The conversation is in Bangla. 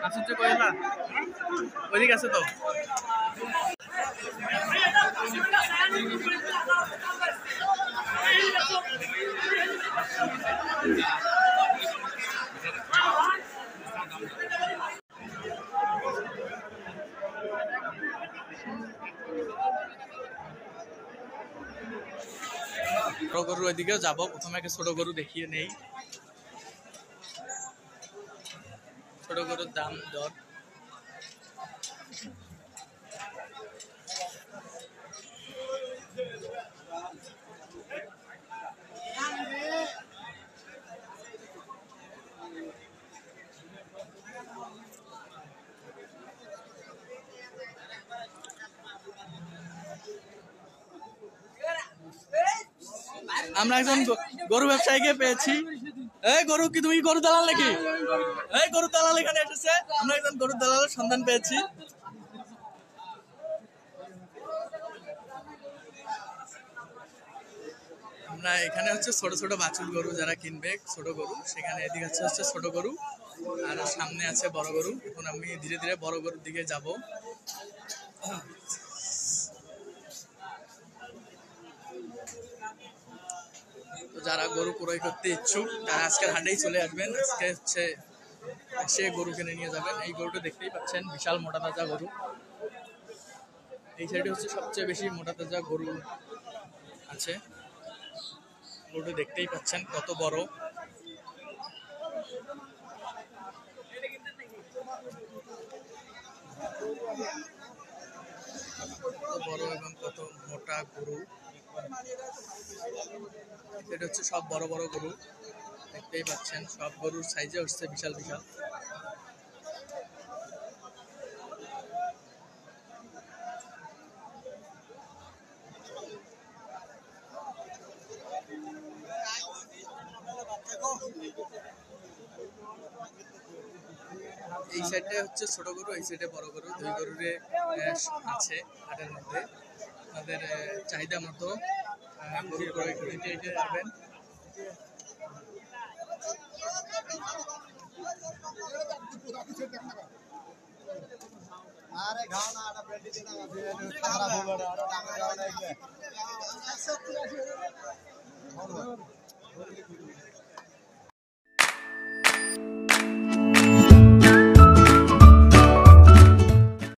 আসছে কয়লা ওইদিকে আছে তো বড় গরুর ওইদিকে যাবো প্রথমে একটা ছোট গরু দেখিয়ে নেই ছোট গরুর দাম দর আমরা একজন গরু ব্যবসায়ীকে পেয়েছি এই গরু কি তুমি গরু দালাল নাকি এই গরু দালাল এখানে এসেছে আমরা একজন গরু দালালের সন্ধান পেয়েছি আমরা এখানে হচ্ছে ছোট ছোট বাছুর গরু যারা কিনবে ছোট গরু সেখানে এদিকে হচ্ছে ছোট গরু আর সামনে আছে বড় গরু এখন আমি ধীরে ধীরে বড় গরুর দিকে যাব তো যারা গরু ক্রয় করতে ইচ্ছুক তারা আজকের হাটেই চলে আসবেন আজকে হচ্ছে এসে গরু কিনে নিয়ে যাবেন এই গরুটা দেখতেই পাচ্ছেন বিশাল মোটা তাজা গরু এই সাইডে হচ্ছে সবচেয়ে বেশি মোটা তাজা গরু আছে গরুটা দেখতেই পাচ্ছেন কত বড় বড় এবং কত মোটা গরু এটা হচ্ছে সব বড় বড় গরু দেখতেই পাচ্ছেন সব গরুর সাইজে হচ্ছে বিশাল বিশাল এই সাইডে হচ্ছে ছোট গরু এই সাইডে বড় গরু দুই গরুরে আছে হাটের মধ্যে তাদের চাহিদা মতো গরু ক্রয় করে নিতে যাবেন আরে গাও না আটা পেটি দিনা খারাপ হলো না আটা টাকা গাও না